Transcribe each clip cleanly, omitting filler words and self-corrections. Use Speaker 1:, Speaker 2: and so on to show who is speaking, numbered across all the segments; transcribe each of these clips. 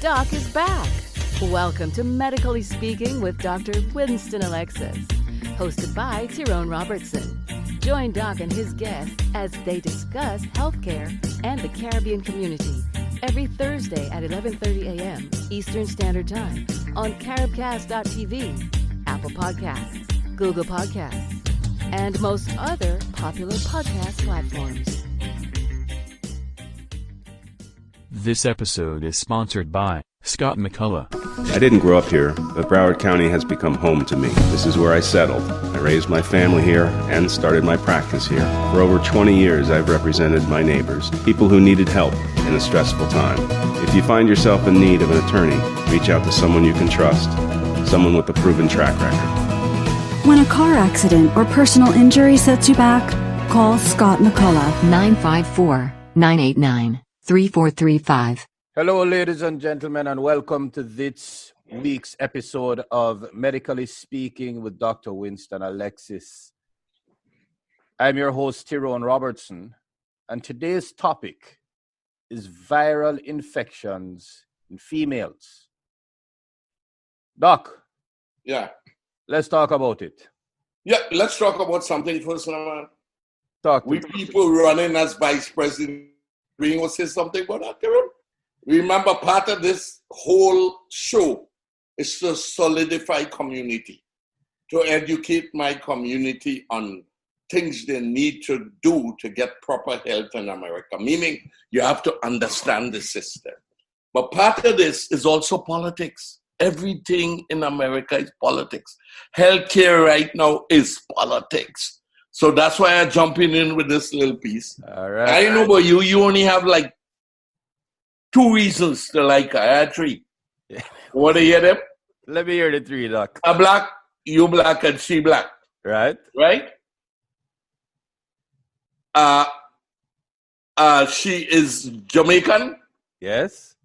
Speaker 1: Doc is back. Welcome to Medically Speaking with Dr. Winston Alexis, hosted by Tyrone Robertson. Join Doc and his guests as they discuss healthcare and the Caribbean community every Thursday at 11:30 a.m. Eastern Standard Time on caribcast.tv, Apple Podcasts, Google Podcasts, and most other popular podcast platforms.
Speaker 2: This episode is sponsored by Scott McCullough.
Speaker 3: I didn't grow up here, but Broward County has become home to me. This is where I settled. I raised my family here and started my practice here. For over 20 years, I've represented my neighbors, people who needed help in a stressful time. If you find yourself in need of an attorney, reach out to someone you can trust, someone with a proven track record.
Speaker 4: When a car accident or personal injury sets you back, call Scott McCullough.
Speaker 5: 954-989-3435.
Speaker 6: Hello, ladies and gentlemen, and welcome to this week's episode of Medically Speaking with Dr. Winston Alexis. I'm your host, Tyrone Robertson, and today's topic is viral infections in females. Doc.
Speaker 7: Yeah.
Speaker 6: Let's talk about it.
Speaker 7: Yeah, let's talk about something first.
Speaker 6: We
Speaker 7: people running as vice president, we will say something about that, Tyrone? Remember, part of this whole show is to solidify community, to educate my community on things they need to do to get proper health in America, meaning you have to understand the system. But part of this is also politics. Everything in America is politics. Healthcare right now is politics. So that's why I'm jumping in with this little piece.
Speaker 6: All right.
Speaker 7: I know, but you only have like 2 reasons to like her. I had 3.
Speaker 6: Yeah.
Speaker 7: Want to hear them?
Speaker 6: Let me hear the 3, Doc.
Speaker 7: I'm black, you black, and she black.
Speaker 6: Right?
Speaker 7: Right? She is Jamaican.
Speaker 6: Yes.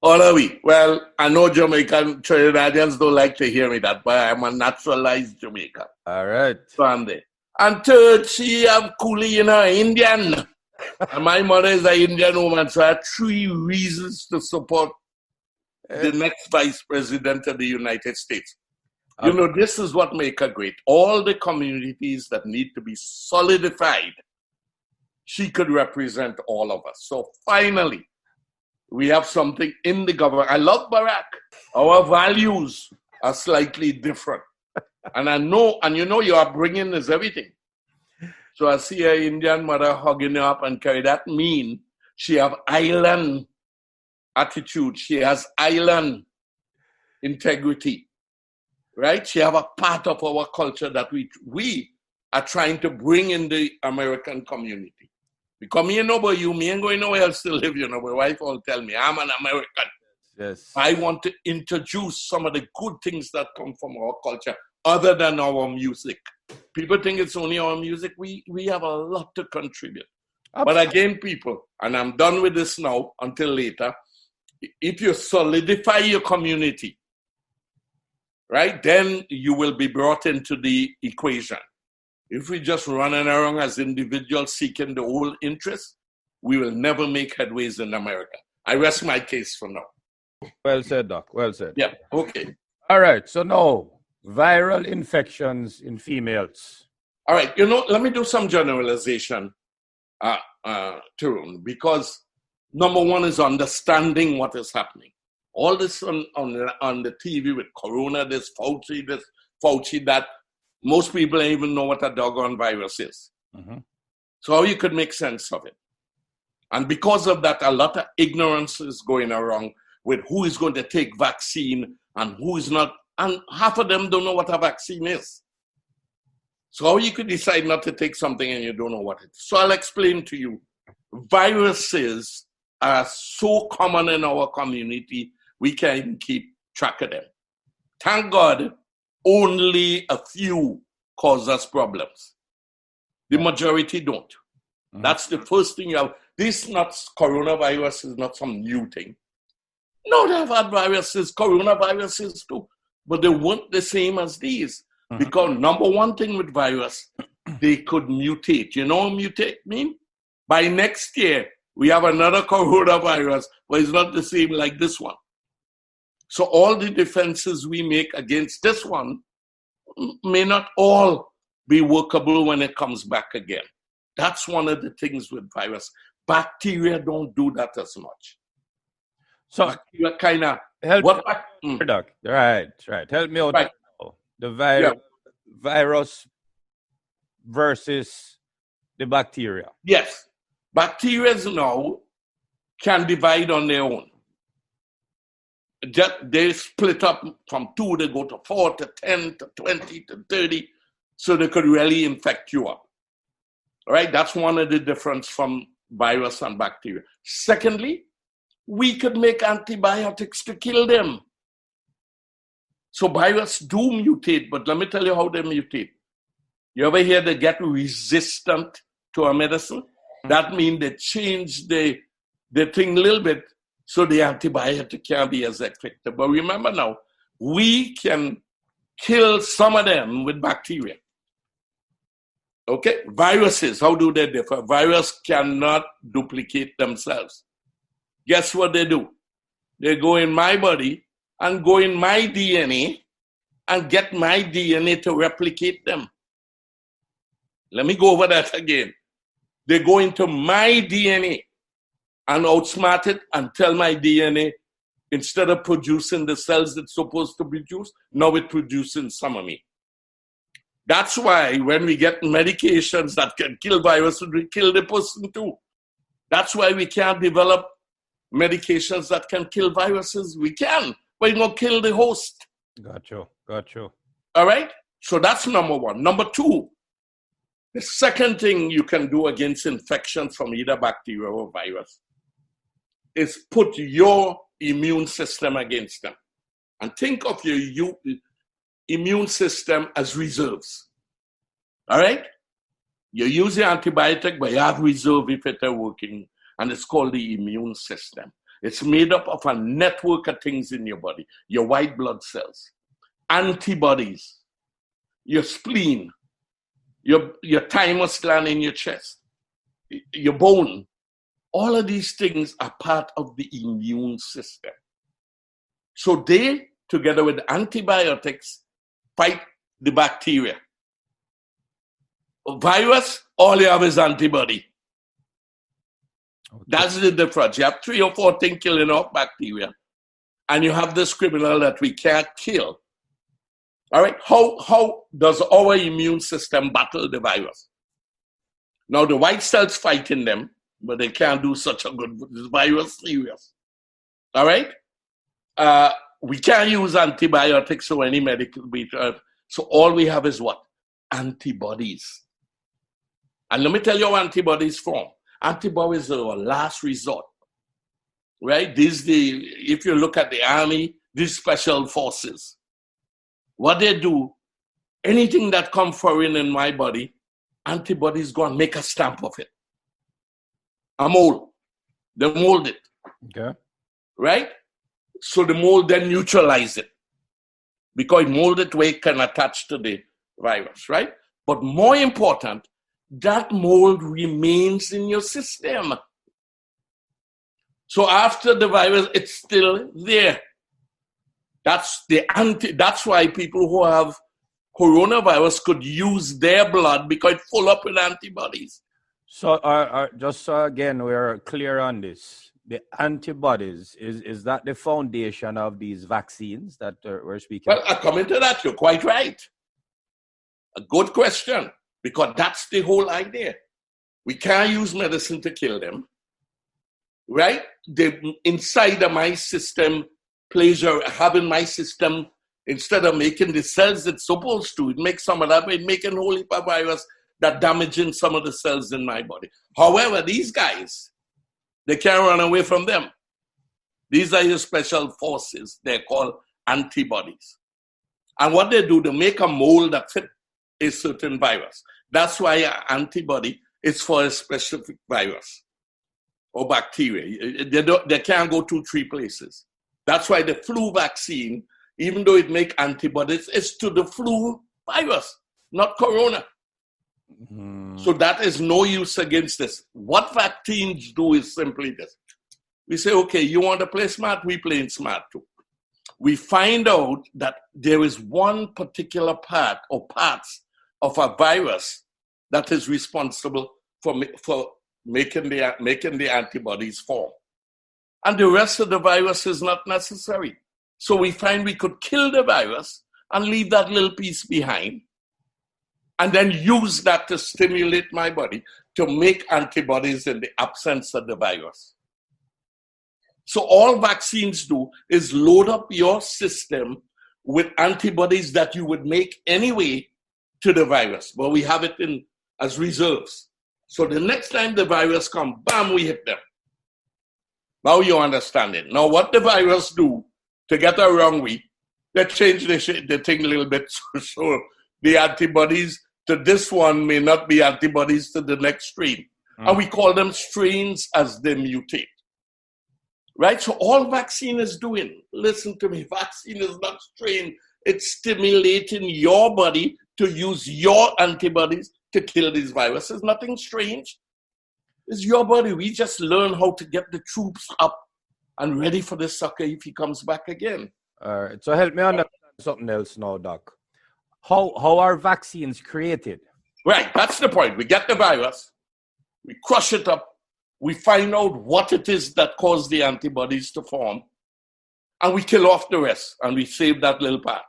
Speaker 7: Or are we? Well, I know Jamaican Trinidadians don't like to hear me that, but I'm a naturalized Jamaican.
Speaker 6: All right.
Speaker 7: So I'm there. And third, she have coolie in her Indian. And my mother is an Indian woman, so I have 3 reasons to support the next vice president of the United States. You know, this is what makes her great. All the communities that need to be solidified, she could represent all of us. So finally, we have something in the government. I love Barack. Our values are slightly different. And I know, and you know, your upbringing is everything. So I see an Indian mother hugging her up and carry that mean she have island attitude. She has island integrity, right? She have a part of our culture that we are trying to bring in the American community. Because me know about you, me ain't going nowhere else to live, you know. My wife will tell me, I'm an American.
Speaker 6: Yes.
Speaker 7: I want to introduce some of the good things that come from our culture other than our music. People think it's only our music. We have a lot to contribute. But again, people, and I'm done with this now until later, if you solidify your community, right, then you will be brought into the equation. If we just running around as individuals seeking the whole interest, we will never make headways in America. I rest my case for now.
Speaker 6: Well said, Doc. Well said.
Speaker 7: Yeah, okay.
Speaker 6: All right. So now, viral infections in females.
Speaker 7: All right. You know, let me do some generalization, Tyrone, because number one is understanding what is happening. All this on the TV with Corona, this Fauci, that. Most people don't even know what a doggone virus is.
Speaker 6: Mm-hmm.
Speaker 7: So how you could make sense of it? And because of that, a lot of ignorance is going around with who is going to take vaccine and who is not. And half of them don't know what a vaccine is. So how you could decide not to take something and you don't know what it is? So I'll explain to you. Viruses are so common in our community, we can't even keep track of them. Thank God, only a few cause us problems. The majority don't. Mm-hmm. That's the first thing you have. Coronavirus is not some new thing. No, they have had viruses, coronaviruses too, but they weren't the same as these. Mm-hmm. Because number one thing with virus, they could mutate. You know what mutate mean? By next year, we have another coronavirus, but it's not the same like this one. So all the defenses we make against this one may not all be workable when it comes back again. That's one of the things with virus. Bacteria don't do that as much.
Speaker 6: So
Speaker 7: Bacteria kind of
Speaker 6: help
Speaker 7: what?
Speaker 6: Doc. Right. Help me out.
Speaker 7: Right.
Speaker 6: The
Speaker 7: Yeah.
Speaker 6: virus versus the bacteria.
Speaker 7: Yes, bacteria now can divide on their own. They split up from 2, they go to 4 to 10 to 20 to 30, so they could really infect you up. All right, that's one of the difference from virus and bacteria. Secondly, we could make antibiotics to kill them. So virus do mutate, but let me tell you how they mutate. You ever hear they get resistant to a medicine? That means they change the thing a little bit so the antibiotic can't be as effective. But remember now, we can kill some of them with bacteria. Okay, viruses, how do they differ? Virus cannot duplicate themselves. Guess what they do? They go in my body and go in my DNA and get my DNA to replicate them. Let me go over that again. They go into my DNA and outsmart it and tell my DNA, instead of producing the cells it's supposed to produce, now it's producing some of me. That's why when we get medications that can kill viruses, we kill the person too. That's why we can't develop medications that can kill viruses. We can, but you're going to kill the host.
Speaker 6: Got you.
Speaker 7: All right? So that's number one. Number two, the second thing you can do against infections from either bacteria or virus is put your immune system against them. And think of your immune system as reserves. All right? You use the antibiotic, but you have reserve if it's working. And it's called the immune system. It's made up of a network of things in your body. Your white blood cells, antibodies, your spleen, your thymus gland in your chest, your bone. All of these things are part of the immune system. So they, together with antibiotics, fight the bacteria. A virus, all you have is antibody. Okay. That's the difference. You have 3 or 4 things killing off bacteria, and you have this criminal that we can't kill. All right, how does our immune system battle the virus? Now, the white cells fighting them, but they can't do such a good virus serious. All right? We can't use antibiotics or any medical treatment. So all we have is what? Antibodies. And let me tell you how antibodies form. Antibodies are our last resort. Right? If you look at the army, these special forces, what they do, anything that comes foreign in my body, antibodies go and make a stamp of it. A mold. They mold it.
Speaker 6: Okay.
Speaker 7: Right? So the mold then neutralize it. Because molded weight can attach to the virus, right? But more important, that mold remains in your system. So after the virus, it's still there. That's why people who have coronavirus could use their blood because it's full up with antibodies.
Speaker 6: So just so again, we're clear on this. The antibodies, is that the foundation of these vaccines that we're speaking
Speaker 7: about? Well, I come into that. You're quite right. A good question, because that's the whole idea. We can't use medicine to kill them, right? Inside of my system, having my system, instead of making the cells it's supposed to, it makes some of that, but it making whole heap of virus that damaging some of the cells in my body. However, these guys, they can't run away from them. These are your special forces. They're called antibodies. And what they do, they make a mold that fits a certain virus. That's why an antibody is for a specific virus or bacteria. They can't go 2-3 places. That's why the flu vaccine, even though it makes antibodies, is to the flu virus, not corona. So that is no use against this. What vaccines do is simply this. We say, okay, you want to play smart? We playing smart too. we find out that there is one particular part or parts of a virus that is responsible for making the antibodies form. And the rest of the virus is not necessary. So we find we could kill the virus and leave that little piece behind, and then use that to stimulate my body to make antibodies in the absence of the virus. So all vaccines do is load up your system with antibodies that you would make anyway to the virus, but we have it in as reserves. So the next time the virus comes, bam, we hit them. Now you understand it. Now what the virus do to get around we, they change the thing a little bit so the antibodies to this one may not be antibodies to the next strain. And we call them strains as they mutate. Right? So all vaccine is doing, listen to me, vaccine is not strain. It's stimulating your body to use your antibodies to kill these viruses. Nothing strange. It's your body. We just learn how to get the troops up and ready for the sucker if he comes back again.
Speaker 6: All right. So help me understand something else now, Doc. How are vaccines created?
Speaker 7: Right. That's the point. We get the virus. We crush it up. We find out what it is that caused the antibodies to form. And we kill off the rest. And we save that little part.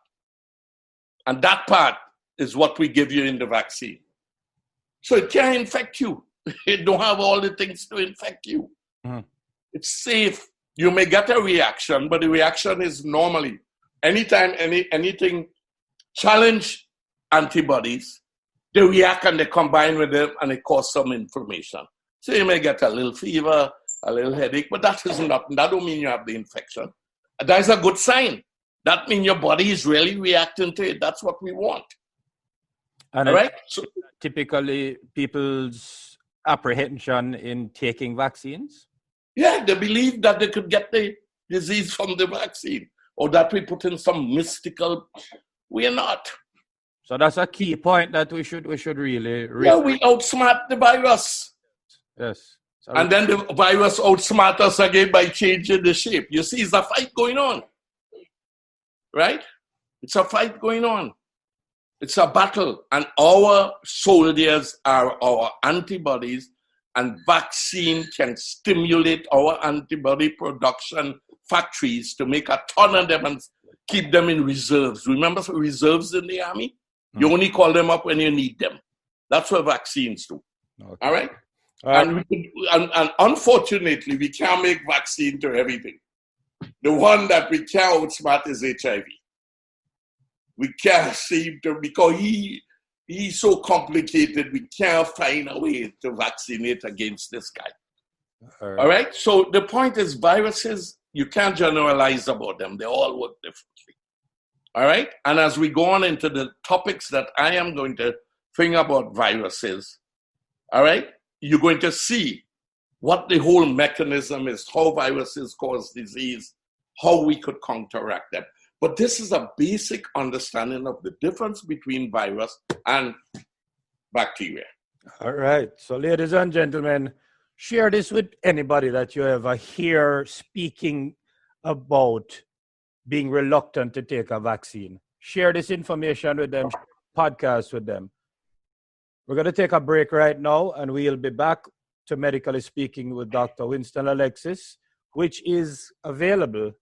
Speaker 7: And that part is what we give you in the vaccine. So it can't infect you. It don't have all the things to infect you. It's safe. You may get a reaction, but the reaction is normally anytime anything challenge antibodies, they react and they combine with them and it cause some inflammation. So you may get a little fever, a little headache, but that is nothing. That don't mean you have the infection. That is a good sign. That means your body is really reacting to it. That's what we want.
Speaker 6: And
Speaker 7: all right? So
Speaker 6: typically people's apprehension in taking vaccines?
Speaker 7: Yeah, they believe that they could get the disease from the vaccine or that we put in some mystical. We are not.
Speaker 6: So that's a key point that we should really.
Speaker 7: Yeah, we outsmart the virus.
Speaker 6: Yes. So
Speaker 7: and then the virus outsmart us again by changing the shape. You see, it's a fight going on. Right? It's a fight going on. It's a battle. And our soldiers are our antibodies, and vaccine can stimulate our antibody production factories to make a ton of them and keep them in reserves. Remember reserves in the army? You only call them up when you need them. That's what vaccines do. Okay. All right? And unfortunately, we can't make vaccine to everything. The one that we can't outsmart is HIV. We can't seem to, because he's so complicated, we can't find a way to vaccinate against this guy. All right? So the point is, viruses, you can't generalize about them. They all work differently. All right? And as we go on into the topics that I am going to think about viruses, all right, you're going to see what the whole mechanism is, how viruses cause disease, how we could counteract them. But this is a basic understanding of the difference between virus and bacteria.
Speaker 6: All right. So, ladies and gentlemen, share this with anybody that you ever hear speaking about being reluctant to take a vaccine. Share this information with them, podcast with them. We're going to take a break right now, and we'll be back to Medically Speaking with Dr. Winston Alexis, which is available,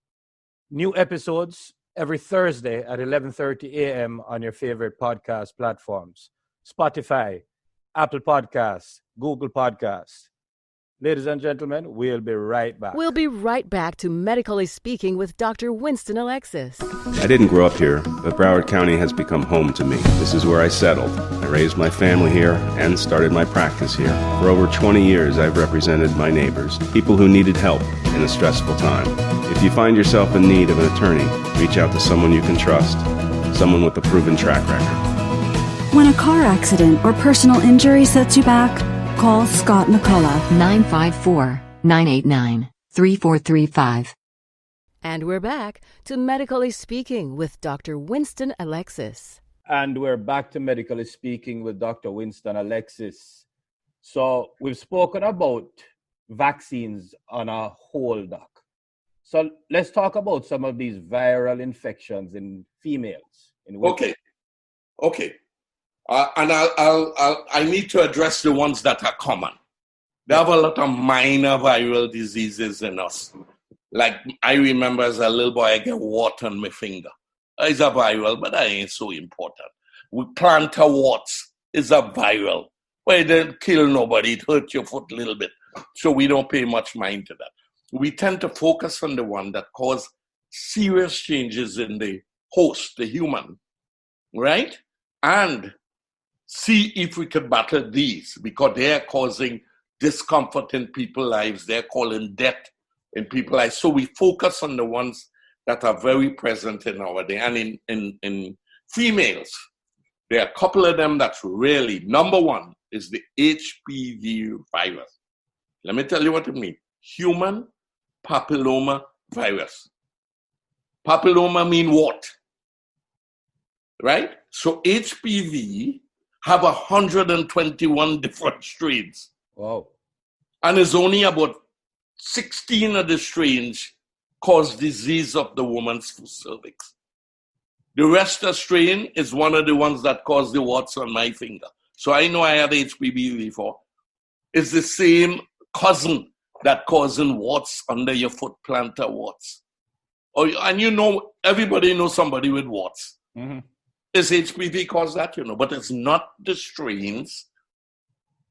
Speaker 6: new episodes every Thursday at 11:30 a.m. on your favorite podcast platforms, Spotify, Apple Podcasts, Google Podcasts. Ladies and gentlemen, we'll be right back.
Speaker 1: We'll be right back to Medically Speaking with Dr. Winston Alexis.
Speaker 3: I didn't grow up here, but Broward County has become home to me. This is where I settled. I raised my family here and started my practice here. For over 20 years, I've represented my neighbors, people who needed help in a stressful time. If you find yourself in need of an attorney, reach out to someone you can trust, someone with a proven track record.
Speaker 4: When a car accident or personal injury sets you back, call Scott McCullough.
Speaker 5: 954-989-3435.
Speaker 1: And we're back to Medically Speaking with Dr. Winston Alexis.
Speaker 6: And we're back to Medically Speaking with Dr. Winston Alexis. So we've spoken about vaccines on a whole, Doc. So let's talk about some of these viral infections in females. In women.
Speaker 7: Okay. And I need to address the ones that are common. There have a lot of minor viral diseases in us. Like I remember as a little boy, I get wart on my finger. It's a viral, but that ain't so important. With plantar warts is a viral. Well, it didn't kill nobody. It hurt your foot a little bit. So we don't pay much mind to that. We tend to focus on the one that cause serious changes in the host, the human, right? And see if we can battle these, because they are causing discomfort in people's lives. They're causing death in people's lives. So we focus on the ones that are very present in our day. And in females, there are a couple of them that's really, number one is the HPV virus. Let me tell you what it means. Human papilloma virus. Papilloma mean what? Right? So HPV have 121 different strains.
Speaker 6: Wow.
Speaker 7: And it's only about 16 of the strains cause disease of the woman's cervix. The rest of the strain is one of the ones that cause the warts on my finger. So I know I had HPV before. It's the same cousin that causing warts under your foot, plantar warts. And you know, everybody knows somebody with warts.
Speaker 6: Mm-hmm.
Speaker 7: Is HPV cause that, but it's not the strains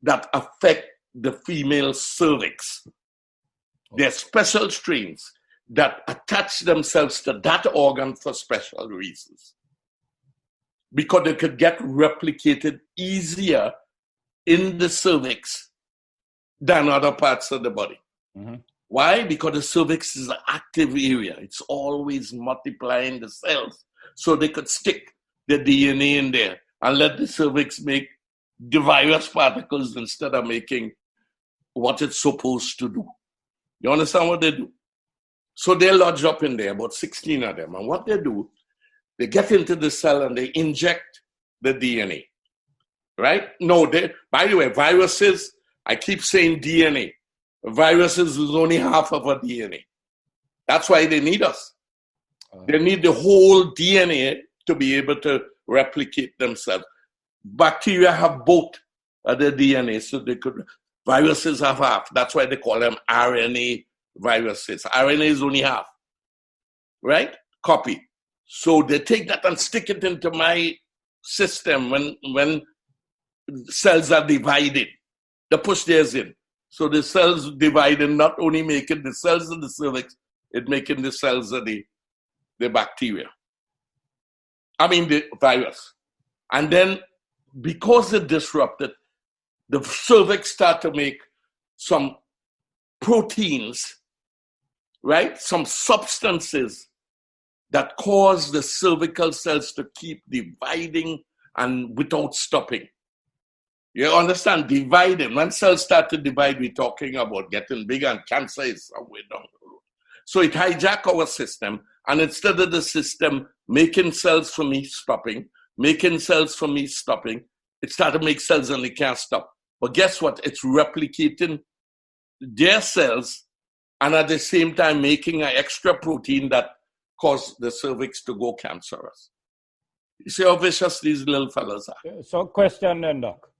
Speaker 7: that affect the female cervix. They're special strains that attach themselves to that organ for special reasons. Because they could get replicated easier in the cervix than other parts of the body.
Speaker 6: Mm-hmm.
Speaker 7: Why? Because the cervix is an active area. It's always multiplying the cells. So they could stick the DNA in there and let the cervix make the virus particles instead of making what it's supposed to do. You understand what they do? So they lodge up in there, about 16 of them. And what they do, they get into the cell and they inject the DNA. Right? No, by the way, viruses, I keep saying DNA. Viruses is only half of our DNA. That's why they need us. They need the whole DNA to be able to replicate themselves. Bacteria have both of the DNA, so they could. Viruses have half. That's why they call them RNA viruses. RNA is only half, right? Copy. So they take that and stick it into my system when cells are divided. They push theirs in. So the cells divided, not only making the cells of the cervix, it's making the cells of the bacteria. The virus. And then because it disrupted, the cervix start to make some proteins, right? Some substances that cause the cervical cells to keep dividing and without stopping. You understand? Dividing. When cells start to divide, we're talking about getting bigger, and cancer is somewhere down the road. So it hijacks our system, and instead of the system making cells for me stopping, it started to make cells and they can't stop. But guess what? It's replicating their cells and at the same time making an extra protein that causes the cervix to go cancerous. You see how vicious these little fellas are?
Speaker 6: So question then, Doc.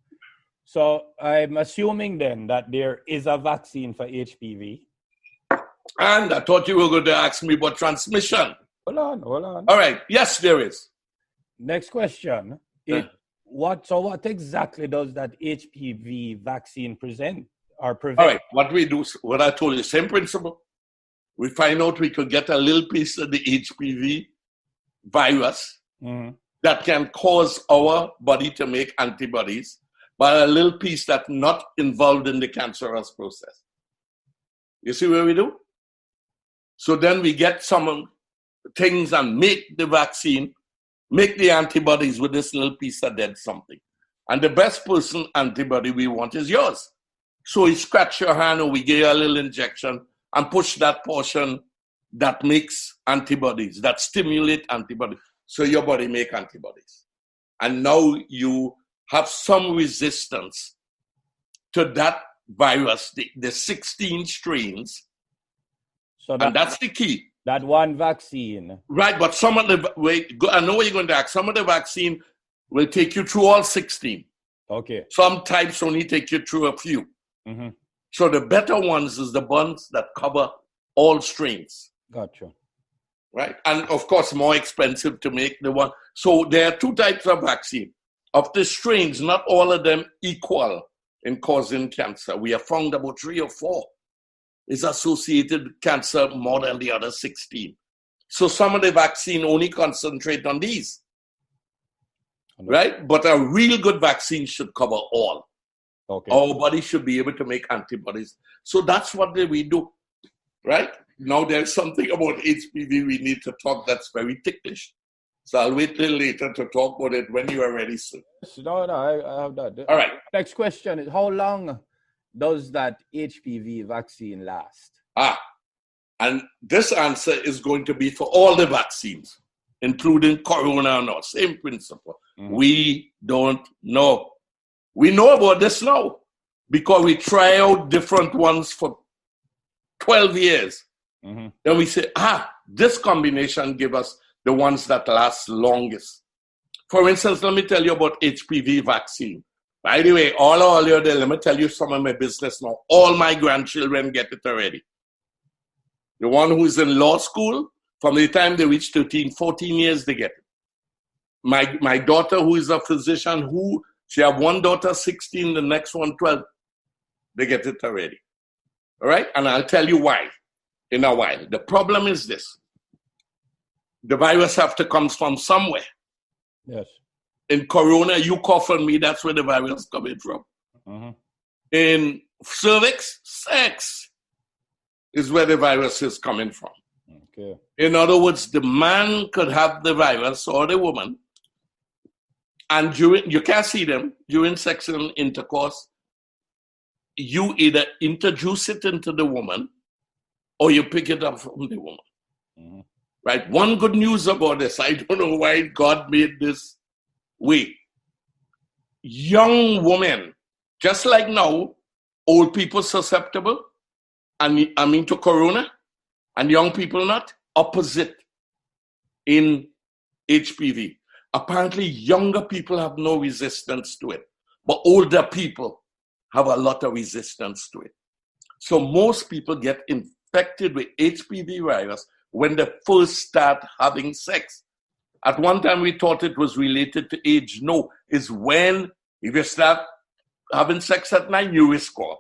Speaker 6: So I'm assuming then that there is a vaccine for HPV.
Speaker 7: And I thought you were going to ask me about transmission.
Speaker 6: Hold on.
Speaker 7: All right. Yes, there is.
Speaker 6: Next question. What exactly does that HPV vaccine present or prevent?
Speaker 7: All right. What we do, what I told you, same principle. We find out we could get a little piece of the HPV virus that can cause our body to make antibodies, but a little piece that's not involved in the cancerous process. You see what we do? So then we get some things and make the vaccine, make the antibodies with this little piece of dead something. And the best person antibody we want is yours. So we scratch your hand or we give you a little injection and push that portion that makes antibodies, that stimulate antibodies. So your body make antibodies. And now you have some resistance to that virus, the 16 strains
Speaker 6: So
Speaker 7: and that's the key.
Speaker 6: That one vaccine.
Speaker 7: Right, but some of the, I know what you're going to ask. Some of the vaccine will take you through all 16.
Speaker 6: Okay.
Speaker 7: Some types only take you through a few.
Speaker 6: Mm-hmm.
Speaker 7: So the better ones is the ones that cover all strains.
Speaker 6: Gotcha.
Speaker 7: Right, and of course more expensive to make the one. So there are two types of vaccine. Of the strains, not all of them equal in causing cancer. We have found about 3 or 4 is associated with cancer more than the other 16. So some of the vaccine only concentrate on these. Right? But a real good vaccine should cover all.
Speaker 6: Okay.
Speaker 7: Our body should be able to make antibodies. So that's what we do. Right? Now there's something about HPV we need to talk that's very ticklish. So I'll wait till later to talk about it when you are ready, sir.
Speaker 6: No, I have that.
Speaker 7: All right.
Speaker 6: Next question is, how long does that HPV vaccine last?
Speaker 7: And this answer is going to be for all the vaccines, including corona and all. Same principle. Mm-hmm. We don't know. We know about this now because we try out different ones for 12 years. Mm-hmm. Then we say, this combination give us the ones that last longest. For instance, let me tell you about HPV vaccine. By the way, all your day, let me tell you some of my business now. All my grandchildren get it already. The one who's in law school, from the time they reach 13, 14 years, they get it. My daughter, who is a physician, she have one daughter, 16, the next one, 12. They get it already. All right? And I'll tell you why in a while. The problem is this. The virus have to come from somewhere.
Speaker 6: Yes.
Speaker 7: In corona, you cough on me, that's where the virus coming from. Mm-hmm. In cervix, sex is where the virus is coming from.
Speaker 6: Okay.
Speaker 7: In other words, the man could have the virus or the woman, and you can't see them during sexual intercourse. You either introduce it into the woman or you pick it up from the woman. Mm-hmm. Right? One good news about this, I don't know why God made this way. Young women, just like now, old people susceptible, to corona, and young people not, opposite in HPV. Apparently, younger people have no resistance to it, but older people have a lot of resistance to it. So most people get infected with HPV virus when they first start having sex. At one time, we thought it was related to age. No, it's when, if you start having sex at 9, you risk more.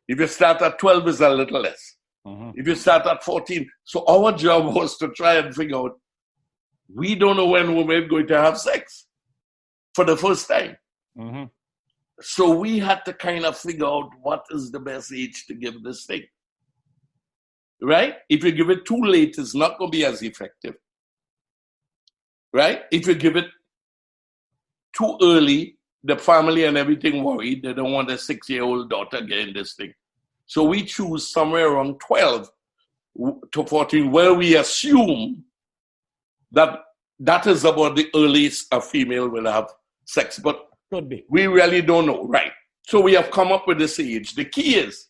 Speaker 7: If you start at 12, it's a little less. Mm-hmm. If you start at 14. So our job was to try and figure out, we don't know when women are going to have sex for the first time. Mm-hmm. So we had to kind of figure out what is the best age to give this thing. Right? If you give it too late, it's not going to be as effective. Right? If you give it too early, the family and everything worried. They don't want a 6-year-old daughter getting this thing. So we choose somewhere around 12 to 14, where we assume that that is about the earliest a female will have sex. But
Speaker 6: could be.
Speaker 7: We really don't know. Right. So we have come up with this age. The key is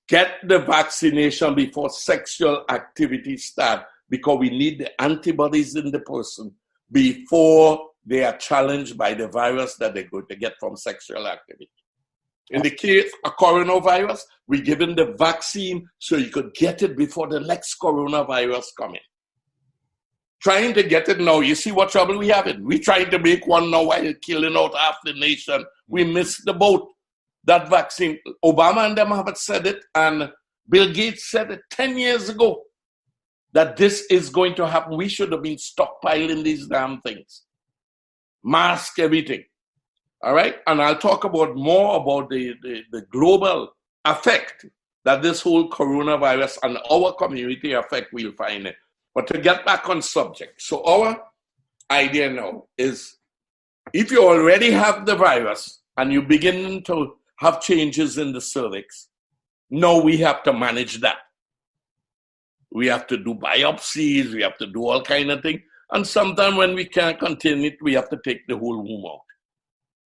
Speaker 7: get the vaccination before sexual activity start, because we need the antibodies in the person before they are challenged by the virus that they're going to get from sexual activity. In the case of coronavirus, we give them the vaccine so you could get it before the next coronavirus comes in. Trying to get it now, you see what trouble we have in. We trying to make one now while killing out half the nation. We missed the boat. That vaccine, Obama and them have said it, and Bill Gates said it 10 years ago, that this is going to happen. We should have been stockpiling these damn things. Mask everything. All right? And I'll talk about more about the global effect that this whole coronavirus and our community effect will find it. But to get back on subject, so our idea now is, if you already have the virus and you begin to have changes in the cervix, now we have to manage that. We have to do biopsies, we have to do all kind of things. And sometimes when we can't contain it, we have to take the whole womb out.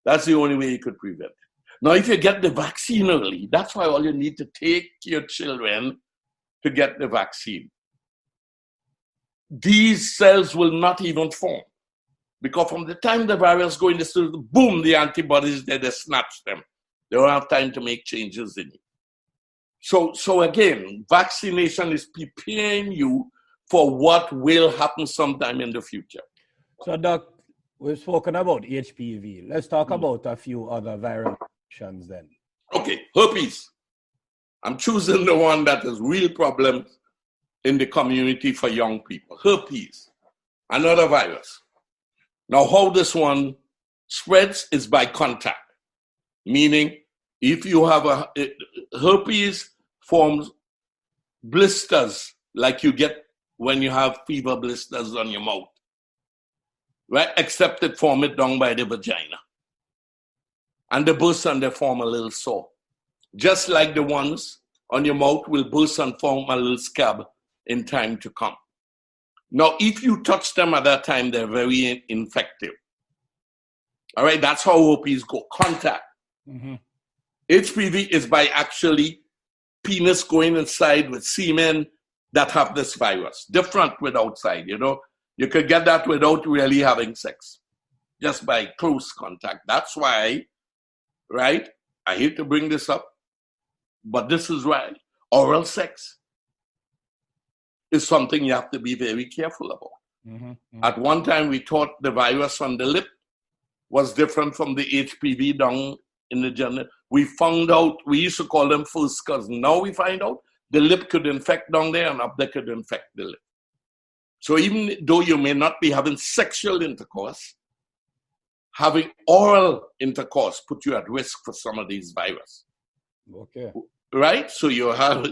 Speaker 7: That's the only way you could prevent it. Now, if you get the vaccine early, that's why all you need to take your children to get the vaccine, these cells will not even form. Because from the time the virus goes in the cell, boom, the antibodies there, they snatch them. They don't have time to make changes in it. So again, vaccination is preparing you for what will happen sometime in the future.
Speaker 6: So, Doc, we've spoken about HPV. Let's talk about a few other viral infections then.
Speaker 7: Okay, herpes. I'm choosing the one that is real problem in the community for young people. Herpes, another virus. Now, how this one spreads is by contact, meaning if you have herpes forms blisters like you get when you have fever blisters on your mouth, right? Except it form it down by the vagina. And they burst and they form a little sore. Just like the ones on your mouth will burst and form a little scab in time to come. Now, if you touch them at that time, they're very infective. All right, that's how herpes go, contact.
Speaker 6: Mm-hmm.
Speaker 7: HPV is by actually penis going inside with semen that have this virus. Different with outside, you know. You could get that without really having sex, just by close contact. That's why, right, I hate to bring this up, but this is why oral sex is something you have to be very careful about.
Speaker 6: Mm-hmm. Mm-hmm.
Speaker 7: At one time, we thought the virus on the lip was different from the HPV down in the gender. We found out, we used to call them first cousins. Now we find out the lip could infect down there and up there could infect the lip. So even though you may not be having sexual intercourse, having oral intercourse put you at risk for some of these viruses.
Speaker 6: Okay.
Speaker 7: Right? So you have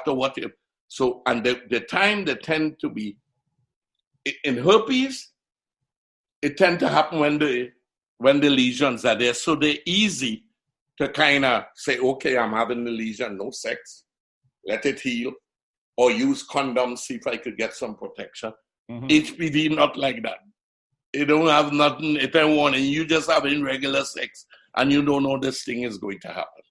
Speaker 7: to watch it. So, and the time they tend to be, in herpes, it tend to happen when the lesions are there. So they're easy to kind of say, okay, I'm having the lesion, no sex, let it heal, or use condoms, see if I could get some protection.
Speaker 6: Mm-hmm.
Speaker 7: HPV, not like that. It don't have nothing, it ain't warning. You just having regular sex, and you don't know this thing is going to happen.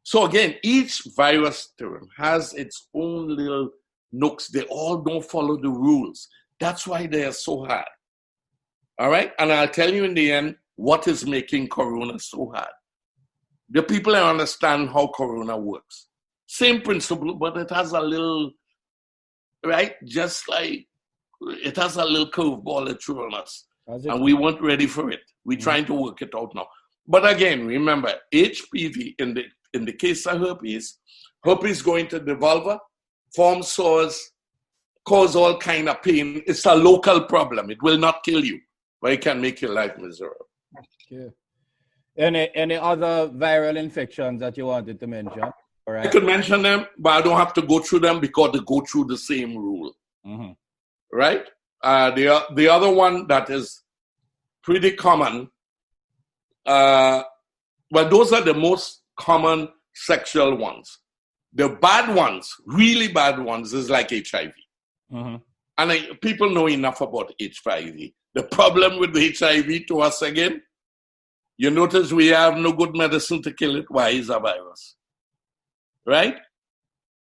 Speaker 7: So again, each virus term has its own little nooks. They all don't follow the rules. That's why they are so hard. All right? And I'll tell you in the end what is making Corona so hard. The people don't understand how Corona works. Same principle, but it has a little, right? Just like it has a little curveball it threw on us. And we weren't ready for it. We're trying to work it out now. But again, remember, HPV, in the case of herpes going to the vulva, form sores, cause all kind of pain. It's a local problem. It will not kill you, but it can make your life miserable.
Speaker 6: Okay. Any other viral infections that you wanted to mention? All right.
Speaker 7: I could mention them, but I don't have to go through them because they go through the same rule.
Speaker 6: Mm-hmm.
Speaker 7: Right? The other one that is pretty common, well, those are the most common sexual ones. The bad ones, really bad ones, is like HIV.
Speaker 6: Mm-hmm.
Speaker 7: And people know enough about HIV. The problem with HIV to us again, you notice we have no good medicine to kill it. Why? It's a virus. Right?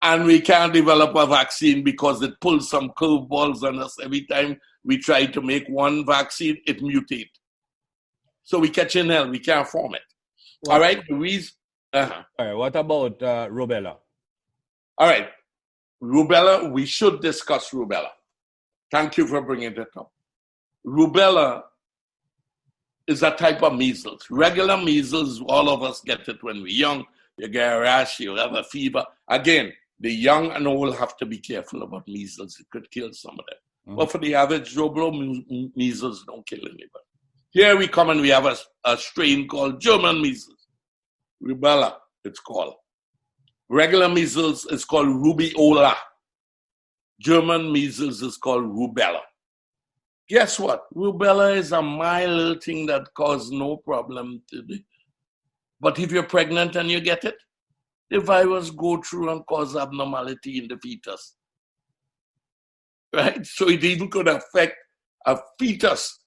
Speaker 7: And we can't develop a vaccine because it pulls some curveballs on us. Every time we try to make one vaccine, it mutates. So we catch in hell. We can't form it. All right?
Speaker 6: All right. What about rubella?
Speaker 7: All right. Rubella, we should discuss rubella. Thank you for bringing that up. Rubella is a type of measles. Regular measles, all of us get it when we're young. You get a rash, you have a fever. Again, the young and old have to be careful about measles. It could kill some of them. Mm-hmm. But for the average Joe Blow, measles don't kill anybody. Here we come and we have a strain called German measles. Rubella, it's called. Regular measles is called rubeola. German measles is called rubella. Guess what? Rubella is a mild little thing that causes no problem today. But if you're pregnant and you get it, the virus go through and cause abnormality in the fetus. Right? So it even could affect a fetus,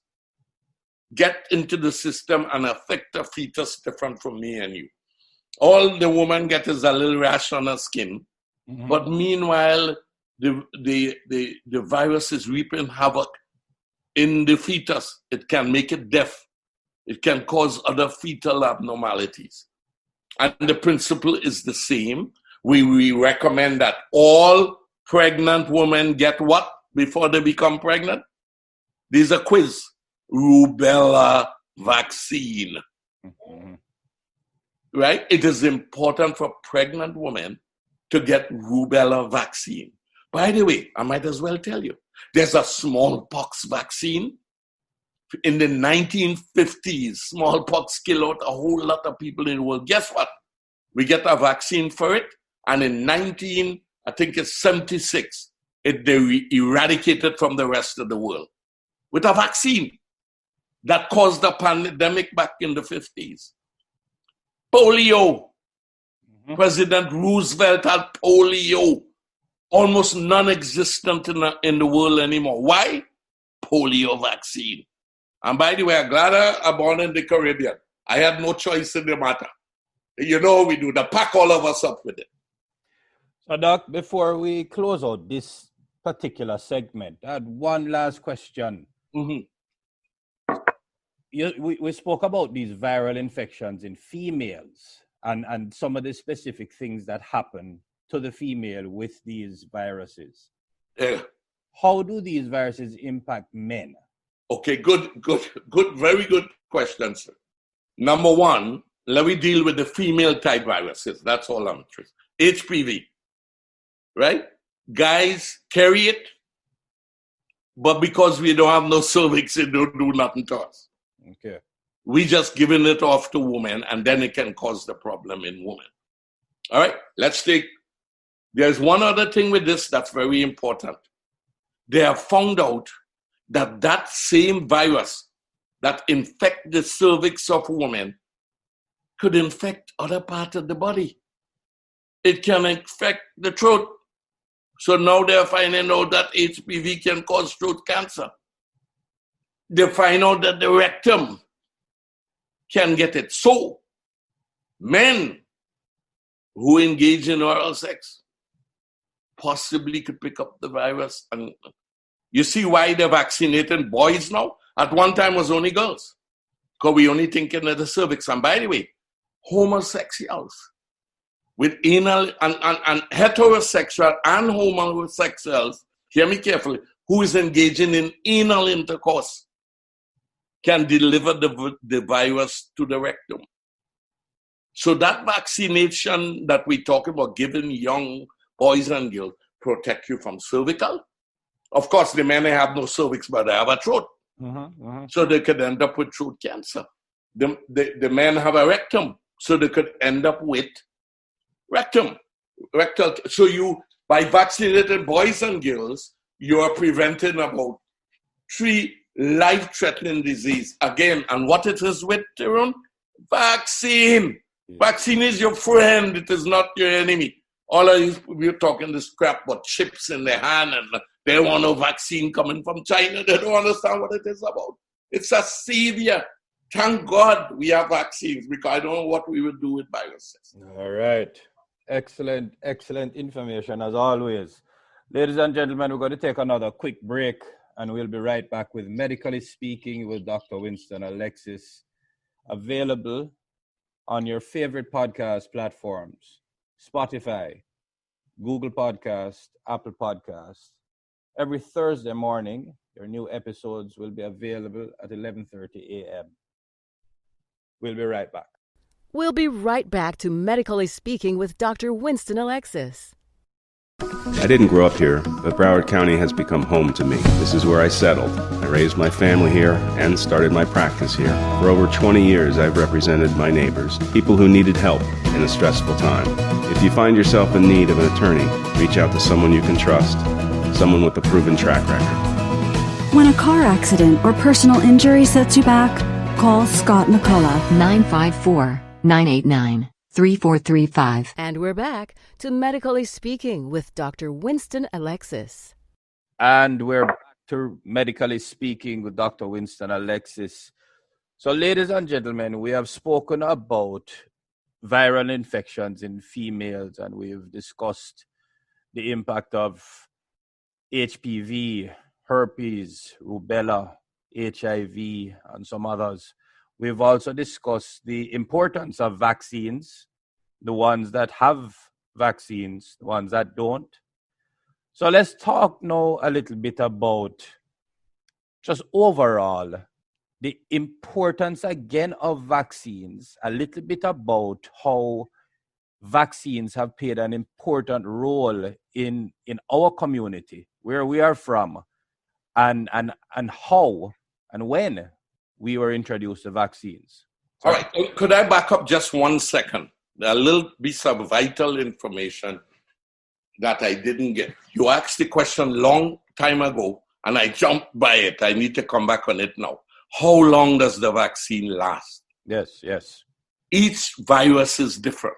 Speaker 7: get into the system and affect a fetus different from me and you. All the woman gets is a little rash on her skin, But meanwhile, the virus is reaping havoc in the fetus. It can make it deaf. It can cause other fetal abnormalities. And the principle is the same. We recommend that all pregnant women get what before they become pregnant? There's a quiz. Rubella vaccine. Right? It is important for pregnant women to get rubella vaccine. By the way, I might as well tell you, there's a smallpox vaccine. In the 1950s, smallpox killed out a whole lot of people in the world. Guess what? We get a vaccine for it, and in 76, they eradicated from the rest of the world with a vaccine that caused a pandemic back in the 50s. Polio. President Roosevelt had polio, almost non-existent in the world anymore. Why? Polio vaccine. And by the way, I'm glad I'm born in the Caribbean. I had no choice in the matter. You know we do. They pack all of us up with it.
Speaker 6: So, Doc, before we close out this particular segment, I had one last question. We spoke about these viral infections in females and some of the specific things that happen to the female with these viruses. How do these viruses impact men?
Speaker 7: Okay, good, very good question, sir. Number one, let me deal with the female type viruses. That's all I'm interested in. HPV, right? Guys carry it, but because we don't have no cervix, it don't do nothing to us.
Speaker 6: Okay.
Speaker 7: We just giving it off to women, and then it can cause the problem in women. All right, there's one other thing with this that's very important. They have found out that same virus that infects the cervix of women could infect other parts of the body. It can infect the throat. So now they're finding out that HPV can cause throat cancer. They find out that the rectum can get it. So men who engage in oral sex possibly could pick up the virus. And you see why they're vaccinating boys now? At one time it was only girls, because we only thinking of the cervix. And by the way, homosexuals with anal and heterosexual and homosexuals, hear me carefully, who is engaging in anal intercourse can deliver the virus to the rectum. So that vaccination that we talk about giving young boys and girls protect you from cervical. Of course, the men have no cervix, but they have a throat. So they could end up with throat cancer. The men have a rectum, so they could end up with rectal. So you, by vaccinating boys and girls, you are preventing about 3 life-threatening disease. Again, and what it is with, Tyrone? Vaccine. Vaccine is your friend. It is not your enemy. All of you, we're talking this crap about chips in their hand and they want no vaccine coming from China. They don't understand what it is about. It's a savior. Thank God we have vaccines, because I don't know what we would do with viruses.
Speaker 6: All right. Excellent information as always. Ladies and gentlemen, we're going to take another quick break and we'll be right back with Medically Speaking with Dr. Winston Alexis, available on your favorite podcast platforms, Spotify, Google Podcast, Apple Podcast. Every Thursday morning, your new episodes will be available at 11:30 a.m. We'll be right back.
Speaker 1: We'll be right back to Medically Speaking with Dr. Winston Alexis.
Speaker 3: I didn't grow up here, but Broward County has become home to me. This is where I settled. I raised my family here and started my practice here. For over 20 years, I've represented my neighbors, people who needed help in a stressful time. If you find yourself in need of an attorney, reach out to someone you can trust, someone with a proven track record.
Speaker 4: When a car accident or personal injury sets you back, call Scott McCullough.
Speaker 5: 954-989-3435.
Speaker 1: And we're back to Medically Speaking with Dr. Winston Alexis.
Speaker 6: And we're back to Medically Speaking with Dr. Winston Alexis. So, ladies and gentlemen, we have spoken about viral infections in females, and we've discussed the impact of HPV, herpes, rubella, HIV, and some others. We've also discussed the importance of vaccines, the ones that have vaccines, the ones that don't. So let's talk now a little bit about just overall the importance again of vaccines, a little bit about how vaccines have played an important role in our community, where we are from, and how and when we were introduced to vaccines.
Speaker 7: All right, could I back up just 1 second? A little piece of vital information that I didn't get. You asked the question long time ago, and I jumped by it. I need to come back on it now. How long does the vaccine last?
Speaker 6: Yes.
Speaker 7: Each virus is different,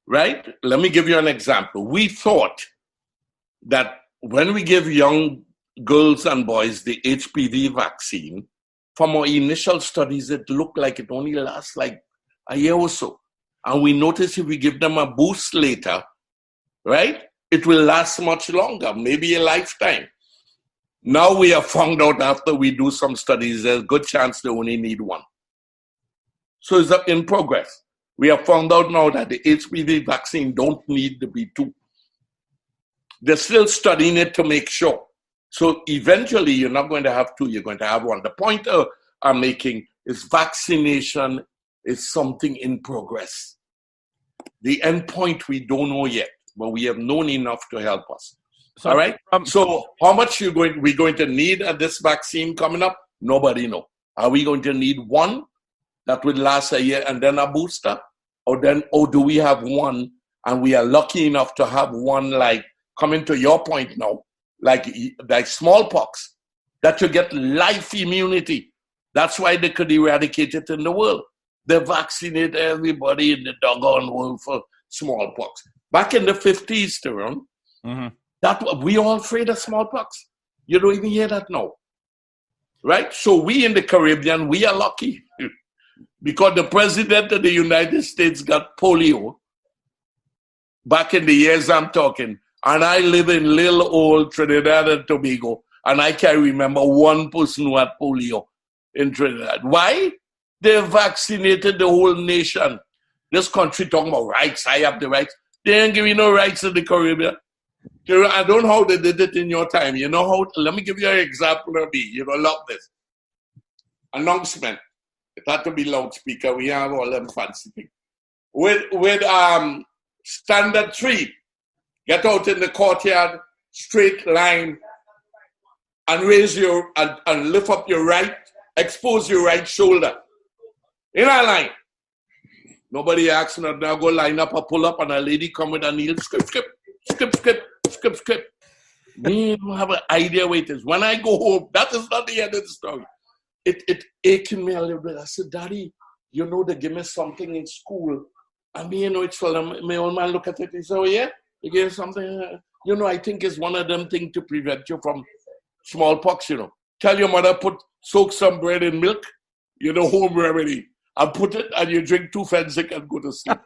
Speaker 7: right? Let me give you an example. We thought that when we give young girls and boys the HPV vaccine, from our initial studies, it looked like it only lasts like a year or so. And we noticed if we give them a boost later, right, it will last much longer, maybe a lifetime. Now we have found out after we do some studies, there's a good chance they only need one. So it's in progress. We have found out now that the HPV vaccine don't need to be two. They're still studying it to make sure. So eventually you're not going to have two, you're going to have one. The point I'm making is vaccination is something in progress. The end point we don't know yet, but we have known enough to help us.
Speaker 6: So,
Speaker 7: all right. So how much we're going to need at this vaccine coming up? Nobody knows. Are we going to need one that will last a year and then a booster? Or do we have one and we are lucky enough to have one, like coming to your point now, like smallpox, that you get life immunity. That's why they could eradicate it in the world. They vaccinate everybody in the doggone world for smallpox. Back in the 50s, Tyrone, that we all afraid of smallpox. You don't even hear that now. Right? So we in the Caribbean, we are lucky because the president of the United States got polio back in the years I'm talking. And I live in little old Trinidad and Tobago, and I can remember one person who had polio in Trinidad. Why? They vaccinated the whole nation. This country talking about rights, I have the rights. They ain't giving no rights in the Caribbean. I don't know how they did it in your time. You know how? Let me give you an example of me. You're going to love this. Announcement. It had to be loudspeaker. We have all them fancy things. With standard 3. Get out in the courtyard, straight line, and raise your, and lift up your right, expose your right shoulder. In a line. Nobody asks me, now go line up or pull up, and a lady come with a needle, skip. Me don't have an idea what it is. When I go home, that is not the end of the story. It aching me a little bit. I said, Daddy, you know they give me something in school. And me, it's for them. My old man look at it, he said, oh yeah? You gave something, I think it's one of them things to prevent you from smallpox, Tell your mother, soak some bread in milk, home remedy, and put it, and you drink 2 Fensick and go to sleep.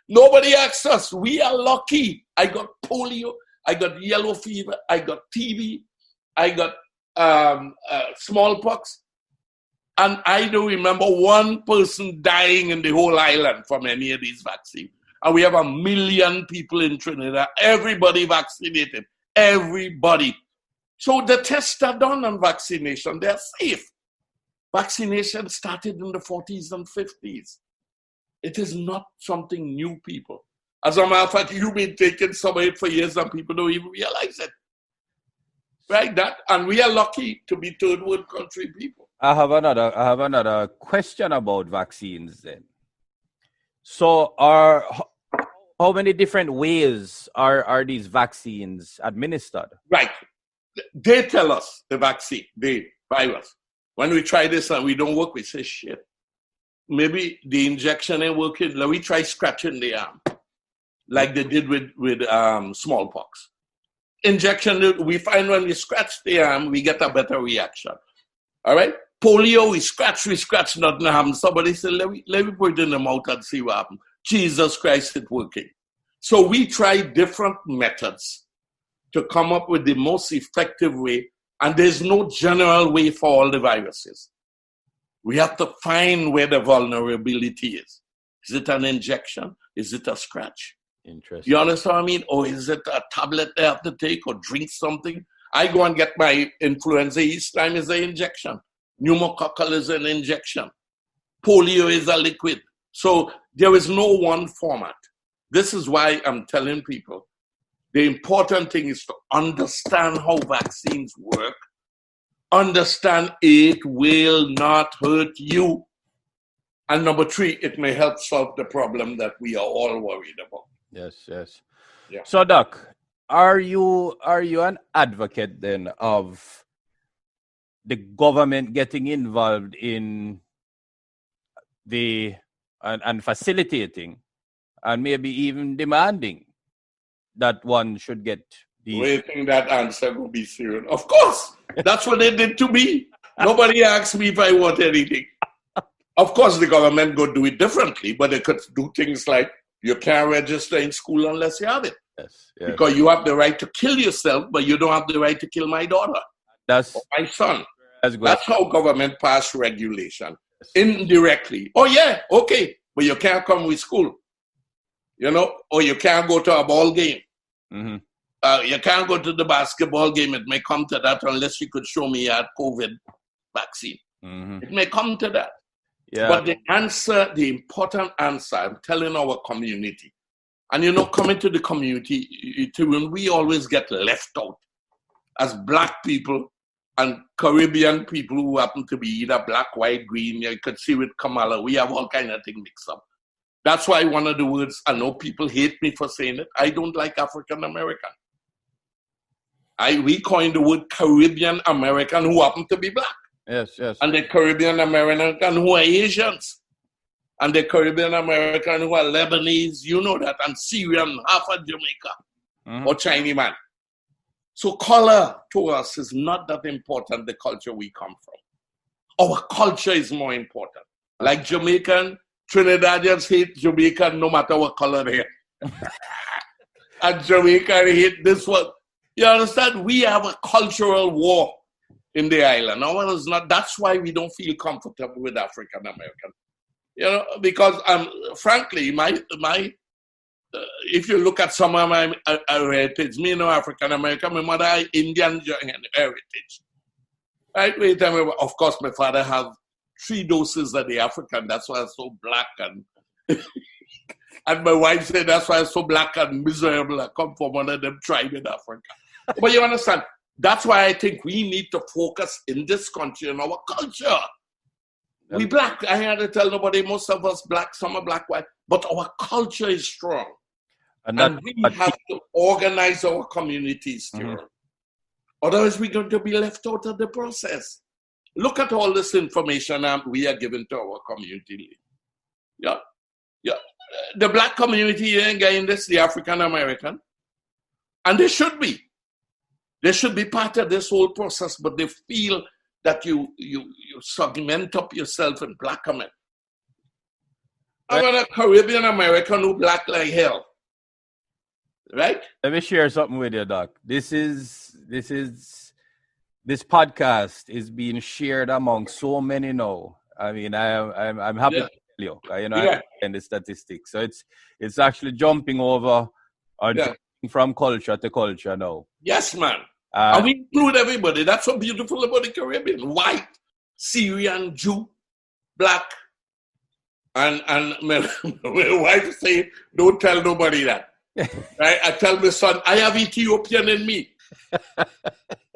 Speaker 7: Nobody asks us. We are lucky. I got polio, I got yellow fever, I got TB, I got smallpox, and I don't remember one person dying in the whole island from any of these vaccines. And we have 1 million people in Trinidad. Everybody vaccinated. Everybody. So the tests are done on vaccination. They're safe. Vaccination started in the 40s and 50s. It is not something new, people. As a matter of fact, you've been taking some of it for years and people don't even realize it. Right? And we are lucky to be third world country people.
Speaker 6: I have another question about vaccines then. So how many different ways are these vaccines administered?
Speaker 7: Right. They tell us the vaccine, the virus. When we try this and we don't work, we say, shit, maybe the injection ain't working. Let me try scratching the arm, like they did with smallpox. Injection, we find when we scratch the arm, we get a better reaction. All right? Polio, we scratch, nothing happens. Somebody said, let me put it in the mouth and see what happens. Jesus Christ, it's working. So we try different methods to come up with the most effective way, and there's no general way for all the viruses. We have to find where the vulnerability is. Is it an injection? Is it a scratch?
Speaker 6: Interesting.
Speaker 7: You understand what I mean? Or is it a tablet they have to take or drink something? I go and get my influenza each time is an injection. Pneumococcal is an injection. Polio is a liquid. So there is no one format. This is why I'm telling people, the important thing is to understand how vaccines work. Understand it will not hurt you. And number 3, it may help solve the problem that we are all worried about.
Speaker 6: Yes.
Speaker 7: Yeah.
Speaker 6: So, Doc, are you an advocate then of the government getting involved in and facilitating and maybe even demanding that one should get the...
Speaker 7: Do you think that answer will be serious? Of course. That's what they did to me. Nobody asked me if I want anything. Of course, the government could do it differently, but they could do things like you can't register in school unless you have it.
Speaker 6: Yes.
Speaker 7: Because you have the right to kill yourself, but you don't have the right to kill my daughter
Speaker 6: That's
Speaker 7: or my son.
Speaker 6: good.
Speaker 7: That's how government passed regulation. Indirectly. Oh, yeah, okay. But you can't come with school. Or you can't go to a ball game.
Speaker 6: Mm-hmm.
Speaker 7: You can't go to the basketball game. It may come to that unless you could show me you had COVID vaccine.
Speaker 6: Mm-hmm.
Speaker 7: It may come to that.
Speaker 6: Yeah.
Speaker 7: But the important answer, I'm telling our community, and coming to the community, we always get left out as Black people and Caribbean people who happen to be either black, white, green. You could see with Kamala, we have all kind of things mixed up. That's why one of the words, I know people hate me for saying it, I don't like African American. We coined the word Caribbean American who happen to be Black.
Speaker 6: Yes.
Speaker 7: And the Caribbean American who are Asians. And the Caribbean American who are Lebanese, you know that, and Syrian, half of Jamaica, or Chinese man. So color to us is not that important, the culture we come from. Our culture is more important. Like Jamaican, Trinidadians hate Jamaican no matter what color they are. And Jamaican hate this one. You understand? We have a cultural war in the island. No, it's not. That's why we don't feel comfortable with African American. Because frankly, my if you look at some of my heritage, me no African American, my mother Indian heritage. Right? Wait, of course, my father have 3 doses of the African. That's why I'm so black and and my wife said that's why I'm so black and miserable. I come from one of them tribes in Africa. But you understand? That's why I think we need to focus in this country on our culture. We Black. I had to tell nobody, most of us Black, some are Black, white, but our culture is strong. And we have to organize our communities too. Otherwise, we're going to be left out of the process. Look at all this information we are giving to our community. Yeah. The Black community ain't getting this, the African American. And they should be. They should be part of this whole process, but they feel that you segment up yourself in Black American. I want a Caribbean American who Black like hell. Right?
Speaker 6: Let me share something with you, Doc. This podcast is being shared among so many now. I mean, I'm happy to tell you. I'm in the statistics. So it's actually jumping over jumping from culture to culture now.
Speaker 7: Yes, man. And we include everybody. That's so beautiful about the Caribbean. White, Syrian, Jew, Black. And my wife say, don't tell nobody that. Right? I tell my son, I have Ethiopian in me.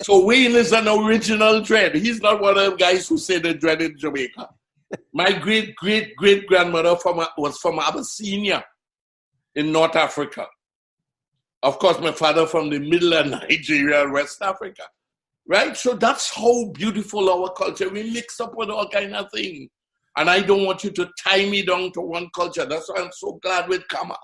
Speaker 7: So Wayne is an original dread. He's not one of the guys who say they dread in Jamaica. My great-great-great-grandmother was from Abyssinia in North Africa. Of course, my father from the middle of Nigeria and West Africa. Right? So that's how beautiful our culture. We mix up with all kind of things. And I don't want you to tie me down to one culture. That's why I'm so glad with Kama.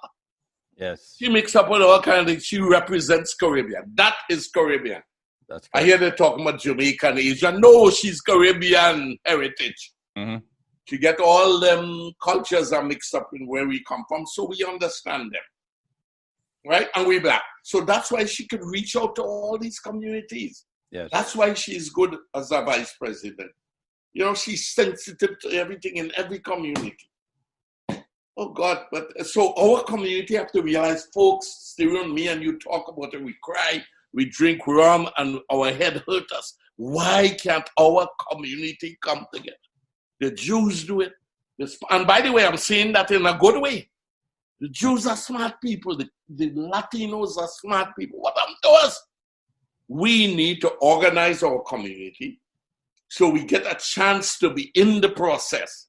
Speaker 6: Yes.
Speaker 7: She mixes up with all kind of things. She represents Caribbean. That is Caribbean.
Speaker 6: That's
Speaker 7: I hear they talking about Jamaican, Asian. No, she's Caribbean heritage.
Speaker 6: Mm-hmm.
Speaker 7: She get all them cultures are mixed up in where we come from, so we understand them. right? And we're black. So that's why she could reach out to all these communities.
Speaker 6: Yes.
Speaker 7: That's why she's good as a vice president. You know, she's sensitive to everything in every community. Oh God, but so our community have to realize, folks, Steven, me and you talk about it, we cry, we drink rum, and our head hurt us. Why can't our community come together? The Jews do it. And by the way, I'm saying that in a good way. The Jews are smart people. The Latinos are smart people. What happened to us? We need to organize our community so we get a chance to be in the process.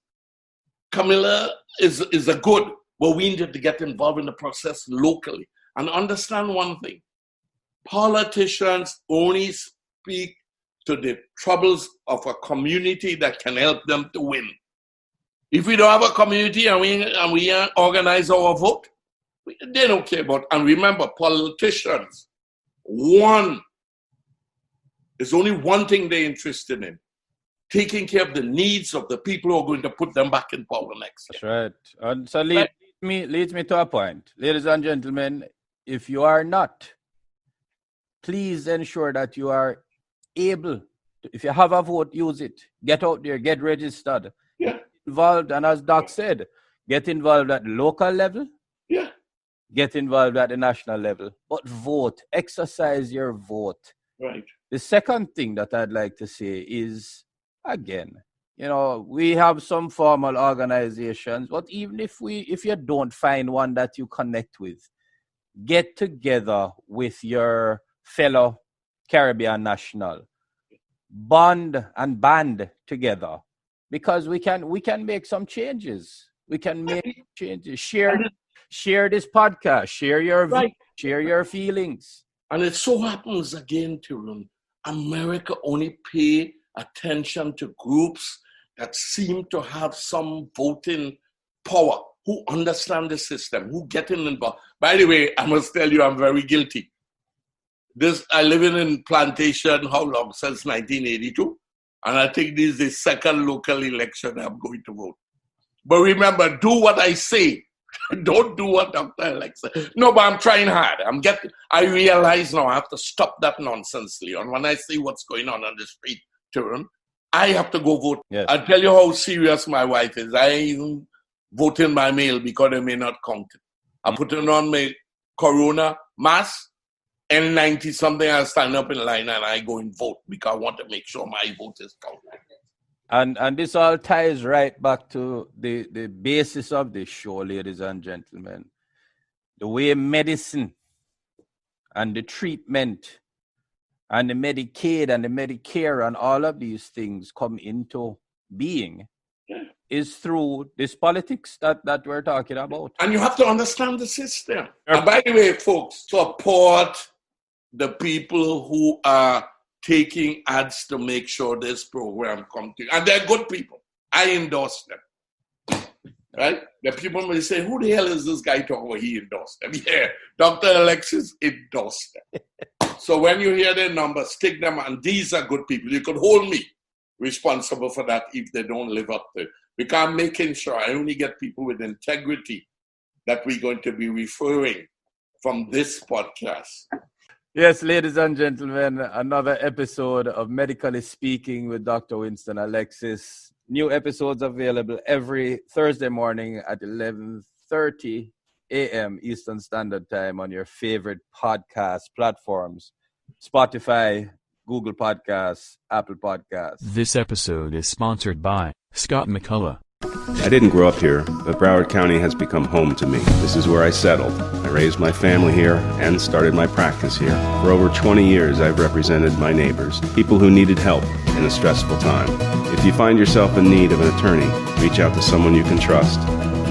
Speaker 7: Camilla is a good, but we need to get involved in the process locally. And understand one thing. Politicians only speak to the troubles of a community that can help them to win. If we don't have a community and we organize our vote, they don't care about. And remember, politicians, there's only one thing they're interested in: taking care of the needs of the people who are going to put them back in power next year.
Speaker 6: That's right. And so leads me to a point. Ladies and gentlemen, if you are not, please ensure that you are able to, if you have a vote, use it. Get out there, get registered.
Speaker 7: Yeah.
Speaker 6: Involved, and as Doc said, get involved at the local level.
Speaker 7: Yeah.
Speaker 6: Get involved at the national level. But vote. Exercise your vote.
Speaker 7: Right.
Speaker 6: The second thing that I'd like to say is, again, you know, we have some formal organizations, but even if you don't find one that you connect with, get together with your fellow Caribbean national. Bond and band together. Because we can make some changes. We can make changes. Share this podcast. Share your views, share your feelings.
Speaker 7: And it so happens again, Tyrone, America only pay attention to groups that seem to have some voting power, who understand the system, who get involved. By the way, I must tell you, I'm very guilty. I live in Plantation, how long? Since 1982. And I think this is the second local election I'm going to vote. But remember, do what I say. Don't do what Dr. Alexis said. No, but I'm trying hard. I realize now I have to stop that nonsense, Leon. When I see what's going on the street, Tyrone, I have to go vote.
Speaker 6: Yes.
Speaker 7: I'll tell you how serious my wife is. I even vote in my mail because they may not count it. I put it on my Corona mask. N90 something, I stand up in line and I go and vote because I want to make sure my vote is counted.
Speaker 6: And this all ties right back to the basis of this show, ladies and gentlemen. The way medicine and the treatment and the Medicaid and the Medicare and all of these things come into being is through this politics that we're talking about.
Speaker 7: And you have to understand the system. And by the way, folks, support the people who are taking ads to make sure this program comes to you. And they're good people. I endorse them. Right? The people may say, who the hell is this guy talking about? He endorsed them. Yeah, Dr. Alexis endorsed them. So when you hear their numbers, stick them, and these are good people. You could hold me responsible for that if they don't live up to it. Because I'm making sure I only get people with integrity that we're going to be referring from this podcast.
Speaker 6: Yes, ladies and gentlemen, another episode of Medically Speaking with Dr. Winston Alexis. New episodes available every Thursday morning at 11:30 a.m. Eastern Standard Time on your favorite podcast platforms: Spotify, Google Podcasts, Apple Podcasts.
Speaker 2: This episode is sponsored by Scott McCullough.
Speaker 3: I didn't grow up here, but Broward County has become home to me. This is where I settled. I raised my family here and started my practice here. For over 20 years, I've represented my neighbors, people who needed help in a stressful time. If you find yourself in need of an attorney, reach out to someone you can trust,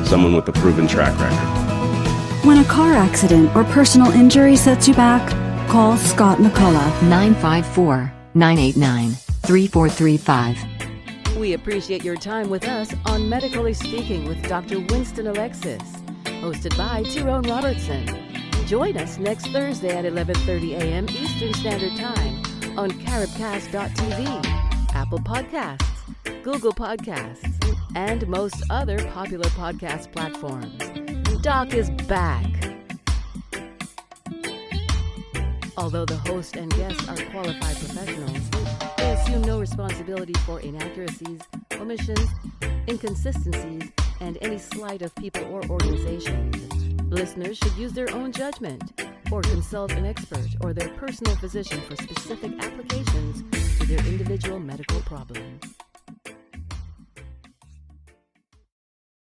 Speaker 3: someone with a proven track record.
Speaker 4: When a car accident or personal injury sets you back, call Scott McCullough.
Speaker 5: 954-989-3435.
Speaker 1: We appreciate your time with us on Medically Speaking with Dr. Winston Alexis, hosted by Tyrone Robertson. Join us next Thursday at 11:30 a.m. Eastern Standard Time on caribcast.tv, Apple Podcasts, Google Podcasts, and most other popular podcast platforms. Doc is back. Although the host and guests are qualified professionals, they assume no responsibility for inaccuracies, omissions, inconsistencies, and any slight of people or organizations. Listeners should use their own judgment or consult an expert or their personal physician for specific applications to their individual medical problems.